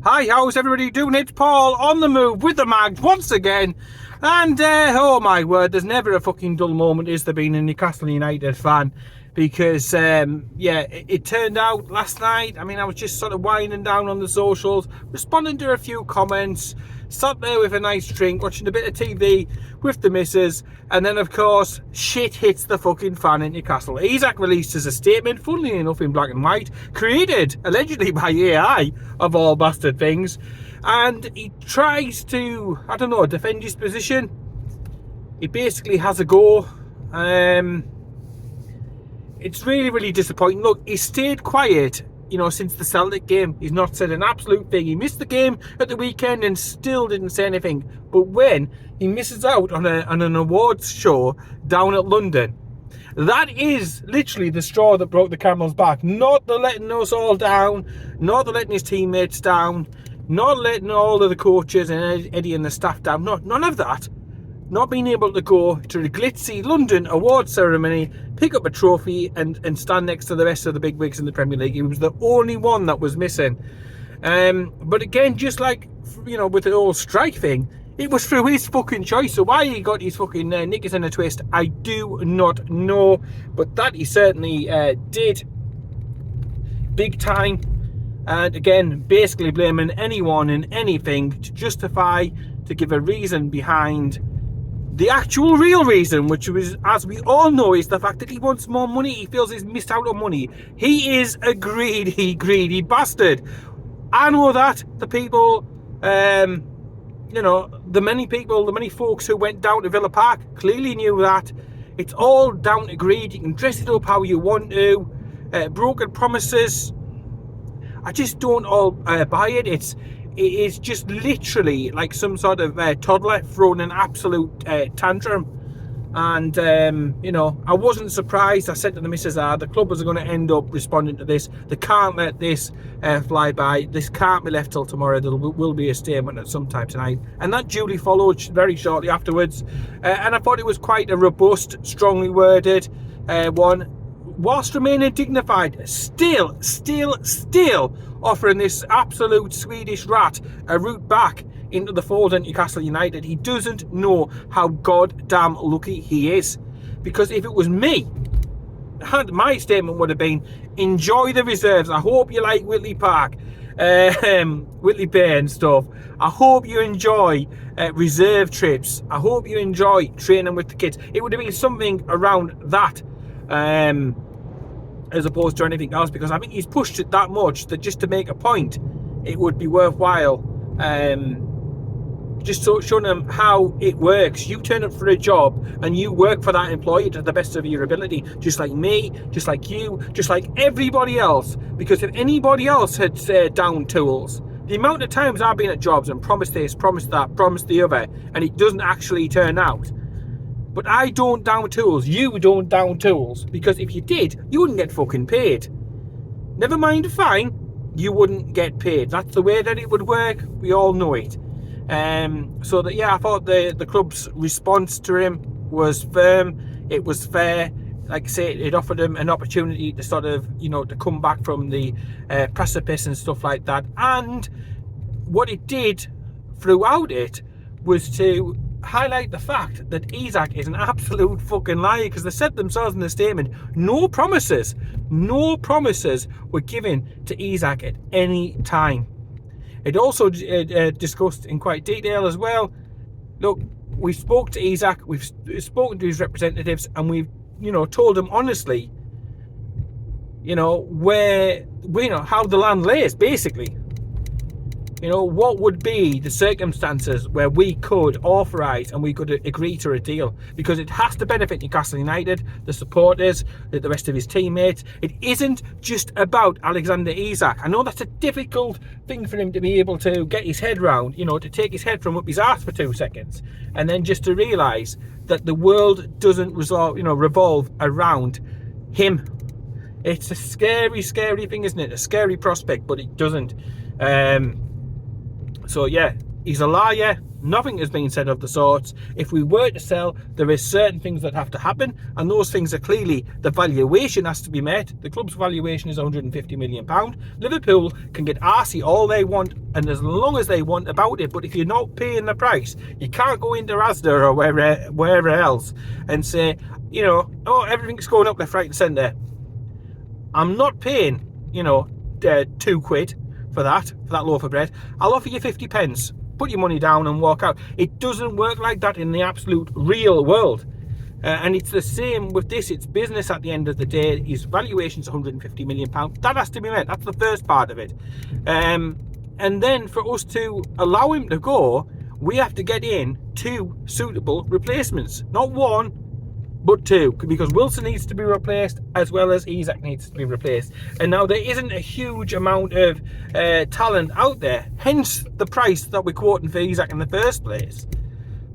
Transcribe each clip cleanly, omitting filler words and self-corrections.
Hi, how's everybody doing? It's Paul on the move with the Mags once again. And, oh my word, there's never a fucking dull moment, is there, being a Newcastle United fan? Because, it turned out last night, I was just sort of winding down on the socials, responding to a few comments, sat there with a nice drink, watching a bit of TV with the missus, and then, of course, shit hits the fucking fan in Newcastle. Isak releases a statement, funnily enough in black and white, created, allegedly by AI, of all bastard things, and he tries to, defend his position. He basically has a go. It's really, really disappointing. Look, he stayed quiet, since the Celtic game. He's not said an absolute thing. He missed the game at the weekend and still didn't say anything. But when he misses out on an awards show down at London, that is literally the straw that broke the camel's back. Not the letting us all down, not the letting his teammates down, not letting all of the coaches and Eddie and the staff down. None of that. Not being able to go to the glitzy London award ceremony, pick up a trophy and stand next to the rest of the big wigs in the Premier League. He was the only one that was missing. But again, just like, with the whole strike thing, it was through his fucking choice. So why he got his fucking knickers in a twist, I do not know. But that he certainly did. Big time. And again, basically blaming anyone and anything to justify, to give a reason behind the actual real reason, which was, as we all know, is the fact that he wants more money. He feels he's missed out on money. He is a greedy bastard. I know that the people, the many folks who went down to Villa Park clearly knew that. It's all down to greed. You can dress it up how you want to. Broken promises. I just don't all buy it. It is just literally like some sort of toddler throwing an absolute tantrum. And, I wasn't surprised. I said to the missus, the club was going to end up responding to this. They can't let this fly by. This can't be left till tomorrow. There will be a statement at some time tonight. And that duly followed very shortly afterwards. And I thought it was quite a robust, strongly worded one. Whilst remaining dignified, still offering this absolute Swedish rat a route back into the fold at Newcastle United. He doesn't know how goddamn lucky he is. Because if it was me, my statement would have been, enjoy the reserves. I hope you like Whitley Park, Whitley Bay and stuff. I hope you enjoy reserve trips. I hope you enjoy training with the kids. It would have been something around that. As opposed to anything else, because I think he's pushed it that much that just to make a point, it would be worthwhile. Just showing them how it works. You turn up for a job and you work for that employer to the best of your ability, just like me, just like you, just like everybody else. Because if anybody else had down tools, the amount of times I've been at jobs and promised this, promised that, promised the other, and it doesn't actually turn out. But I don't down tools. You don't down tools. Because if you did, you wouldn't get fucking paid. Never mind a fine, you wouldn't get paid. That's the way that it would work. We all know it. So that, I thought the club's response to him was firm. It was fair. Like I say, it offered him an opportunity to sort of, to come back from the precipice and stuff like that. And what it did throughout it was to highlight the fact that Isak is an absolute fucking liar, because they said themselves in the statement, no promises were given to Isak at any time. It also discussed in quite detail as well. Look, we spoke to Isak, we've spoken to his representatives, and we've told him honestly where how the land lays, basically. What would be the circumstances where we could authorise and we could agree to a deal? Because it has to benefit Newcastle United, the supporters, the rest of his teammates. It isn't just about Alexander Isak. I know that's a difficult thing for him to be able to get his head round, to take his head from up his arse for 2 seconds. And then just to realise that the world doesn't revolve around him. It's a scary thing, isn't it? A scary prospect, but it doesn't. So yeah, He's a liar. Nothing has been said of the sorts. If we were to sell, there is certain things that have to happen, and those things are clearly the valuation has to be met. The club's valuation is £150 million. Liverpool can get arsey all they want and as long as they want about it, but if you're not paying the price, you can't go into Asda or wherever else and say, you know, oh, everything's going up left, right and centre. I'm not paying, you know, £2 for that loaf of bread. I'll offer you 50 pence. Put your money down and walk out. It doesn't work like that in the absolute real world. And it's the same with this. It's business at the end of the day. His valuation's £150 million. That has to be met. That's the first part of it. And then for us to allow him to go, we have to get in 2 suitable replacements. Not 1, but 2, because Wilson needs to be replaced as well as Isak needs to be replaced. And now there isn't a huge amount of talent out there, hence the price that we're quoting for Isak in the first place.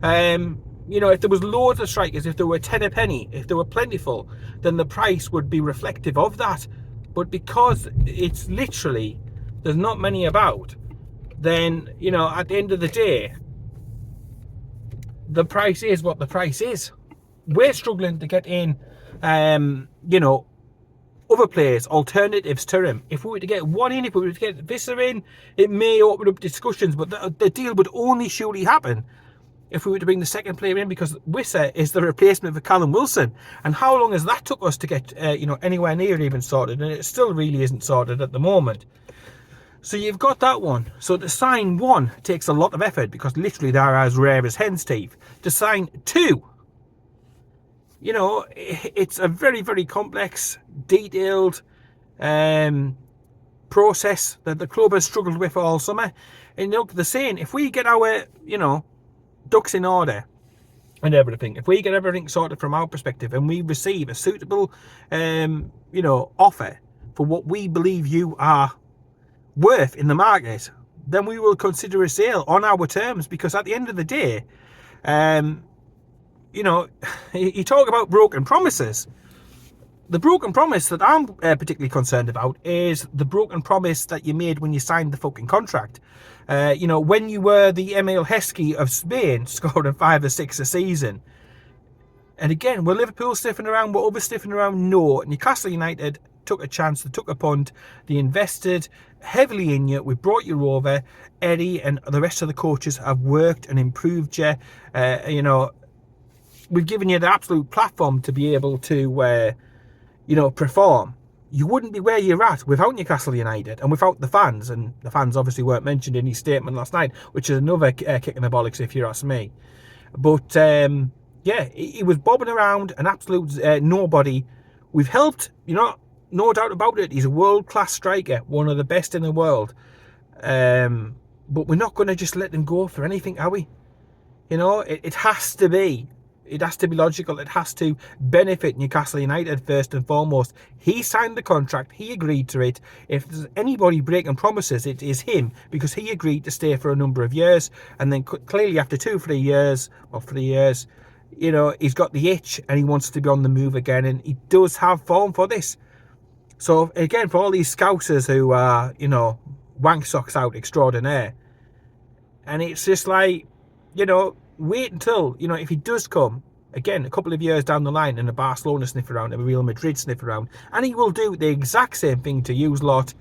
You know, if there was loads of strikers, if there were 10 a penny, if there were plentiful, then the price would be reflective of that. But because it's literally, there's not many about, then, you know, at the end of the day, the price is what the price is. We're struggling to get in, you know, other players, alternatives to him. If we were to get one in, if we were to get Visser in, it may open up discussions, but the deal would only surely happen if we were to bring the second player in, because Visser is the replacement for Callum Wilson. And how long has that took us to get, you know, anywhere near even sorted? And it still really isn't sorted at the moment. So you've got that one. So to sign 1 takes a lot of effort, because literally they're as rare as hen's teeth. To sign 2, you know, it's a very, very complex, detailed process that the club has struggled with all summer. And look, they're saying, if we get our, you know, ducks in order and everything, if we get everything sorted from our perspective and we receive a suitable, you know, offer for what we believe you are worth in the market, then we will consider a sale on our terms. Because at the end of the day, you know, you talk about broken promises. The broken promise that I'm particularly concerned about is the broken promise that you made when you signed the fucking contract. You know, when you were the Emil Heskey of Spain, scoring 5 or 6 a season. And again, were Liverpool sniffing around? Were others sniffing around? No. Newcastle United took a chance, they took a punt, they invested heavily in you, we brought you over. Eddie and the rest of the coaches have worked and improved you. You know, we've given you the absolute platform to be able to, you know, perform. You wouldn't be where you're at without Newcastle United and without the fans. And the fans obviously weren't mentioned in his statement last night, which is another kick in the bollocks if you ask me. But yeah, he was bobbing around, an absolute nobody. We've helped, you know, no doubt about it. He's a world-class striker, one of the best in the world. But we're not going to just let him go for anything, are we? You know, it has to be. It has to be logical. It has to benefit Newcastle United first and foremost. He signed the contract. He agreed to it. If there's anybody breaking promises, it is him, because he agreed to stay for a number of years. And then clearly after 3 years, you know, he's got the itch and he wants to be on the move again. And he does have form for this. So again, for all these scousers who are, you know, wank socks out extraordinaire. And it's just like, you know, wait until, you know, if he does come, again, a couple of years down the line and a Barcelona sniff around, and a Real Madrid sniff around, and he will do the exact same thing to you lot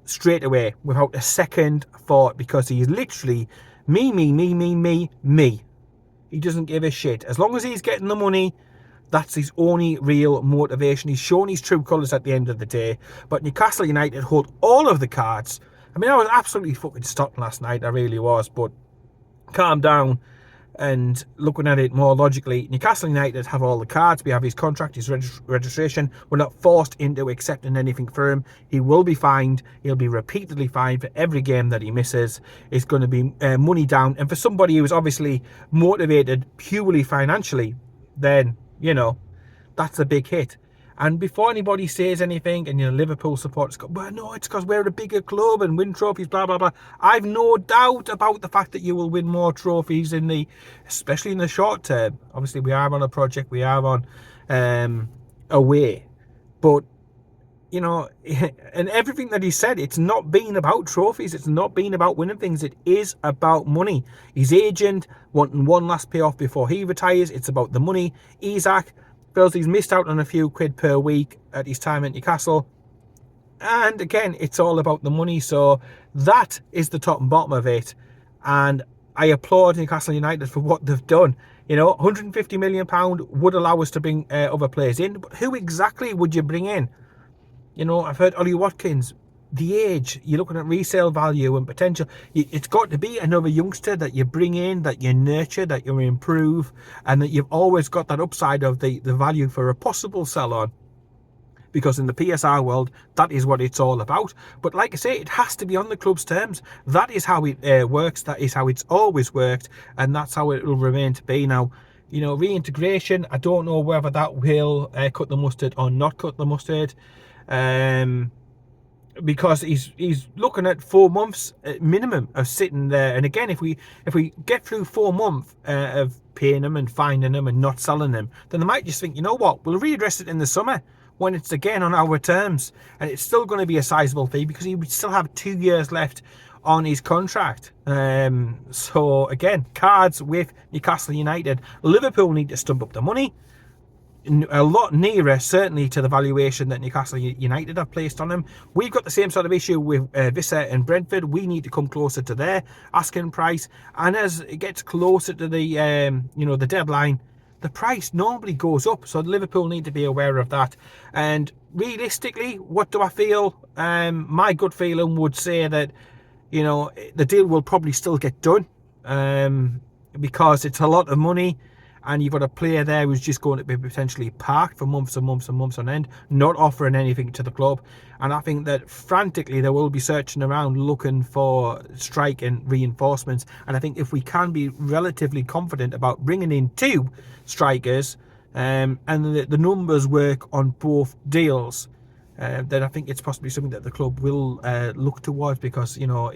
straight away without a second thought, because he's literally me. He doesn't give a shit. As long as he's getting the money, that's his only real motivation. He's shown his true colours at the end of the day. But Newcastle United hold all of the cards. I mean, I was absolutely fucking stuck last night, I really was, but calm down and looking at it more logically, Newcastle United have all the cards. We have his contract, his registration. We're not forced into accepting anything for him. He will be fined. He'll be repeatedly fined for every game that he misses. It's going to be money down. And for somebody who's obviously motivated purely financially, then, you know, that's a big hit. And before anybody says anything, and, you know, Liverpool supporters go, well, no, it's because we're a bigger club and win trophies, blah, blah, blah. I've no doubt about the fact that you will win more trophies especially in the short term. Obviously, we are on a project, we are on a way. But you know, and everything that he said, it's not been about trophies. It's not been about winning things. It is about money. His agent wanting one last payoff before he retires. It's about the money. Isak feels he's missed out on a few quid per week at his time at Newcastle. And again, it's all about the money. So that is the top and bottom of it. And I applaud Newcastle United for what they've done. You know, £150 million would allow us to bring other players in. But who exactly would you bring in? You know, I've heard Ollie Watkins, the age, you're looking at resale value and potential. It's got to be another youngster that you bring in, that you nurture, that you improve, and that you've always got that upside of the value for a possible sell-on. Because in the PSR world, that is what it's all about. But like I say, it has to be on the club's terms. That is how it works. That is how it's always worked. And that's how it will remain to be. Now, you know, reintegration, I don't know whether that will cut the mustard or not cut the mustard. Because he's looking at 4 months minimum of sitting there. And again, if we get through 4 months of paying him and finding him and not selling him, then they might just think, you know what, we'll readdress it in the summer when it's again on our terms, and it's still going to be a sizable fee because he would still have 2 years left on his contract. So again, cards with Newcastle United. Liverpool need to stump up the money a lot nearer, certainly, to the valuation that Newcastle United have placed on him. We've got the same sort of issue with Vissa and Brentford. We need to come closer to their asking price, and as it gets closer to the you know, the deadline, the price normally goes up. So Liverpool need to be aware of that. And realistically, what do I feel? My gut feeling would say that, you know, the deal will probably still get done, because it's a lot of money. And you've got a player there who's just going to be potentially parked for months and months and months on end, not offering anything to the club. And I think that frantically they will be searching around looking for strike and reinforcements. And I think if we can be relatively confident about bringing in 2 strikers, and the numbers work on both deals, then I think it's possibly something that the club will look towards. Because, you know,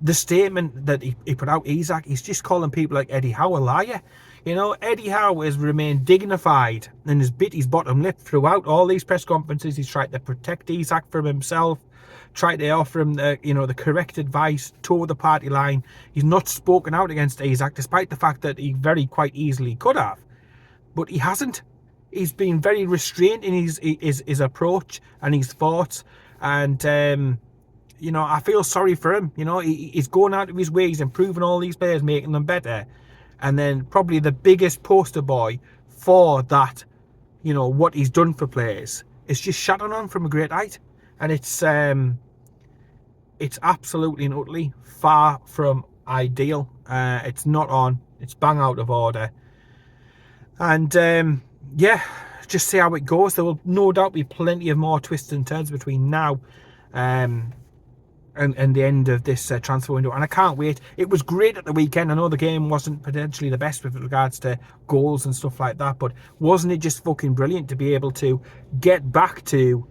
the statement that he put out, Isak, he's just calling people like Eddie Howe a liar. You know, Eddie Howe has remained dignified and has bit his bottom lip throughout all these press conferences. He's tried to protect Isak from himself, tried to offer him the, you know, the correct advice, toward the party line. He's not spoken out against Isak, despite the fact that he very quite easily could have, but he hasn't. He's been very restrained in his approach and his thoughts, and you know, I feel sorry for him. You know, he's going out of his way, he's improving all these players, making them better. And then probably the biggest poster boy for that, you know, what he's done for players, is just shouting on from a great height. And it's absolutely and utterly far from ideal. It's not on. It's bang out of order. And yeah, just see how it goes. There will no doubt be plenty of more twists and turns between now and the end of this transfer window, and I can't wait. It was great at the weekend. I know the game wasn't potentially the best with regards to goals and stuff like that, but wasn't it just fucking brilliant to be able to get back to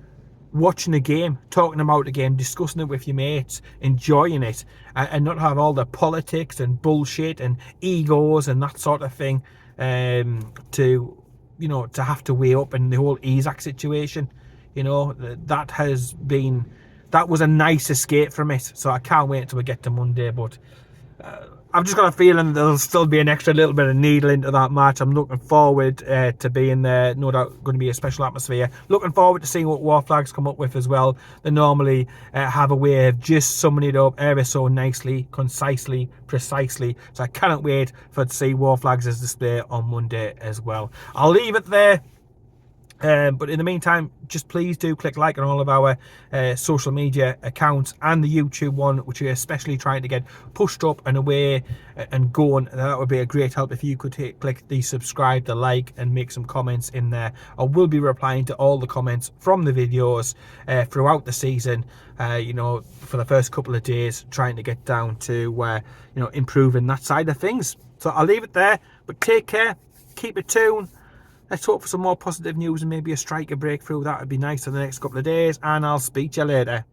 watching a game, talking about a game, discussing it with your mates, enjoying it, and not have all the politics and bullshit and egos and that sort of thing to, you know, to have to weigh up in the whole Isak situation. You know, that was a nice escape from it. So I can't wait until we get to Monday. But I've just got a feeling there'll still be an extra little bit of needle into that match. I'm looking forward to being there. No doubt going to be a special atmosphere. Looking forward to seeing what War Flags come up with as well. They normally have a way of just summing it up ever so nicely, concisely, precisely. So I cannot wait to see War Flags' display on Monday as well. I'll leave it there. But in the meantime, just please do click like on all of our social media accounts and the YouTube one, which we're especially trying to get pushed up and away and going. That would be a great help if you could click the subscribe, the like, and make some comments in there. I will be replying to all the comments from the videos throughout the season, you know, for the first couple of days, trying to get down to, you know, improving that side of things. So I'll leave it there, but take care, keep it tuned. Let's hope for some more positive news and maybe a striker breakthrough. That would be nice in the next couple of days. And I'll speak to you later.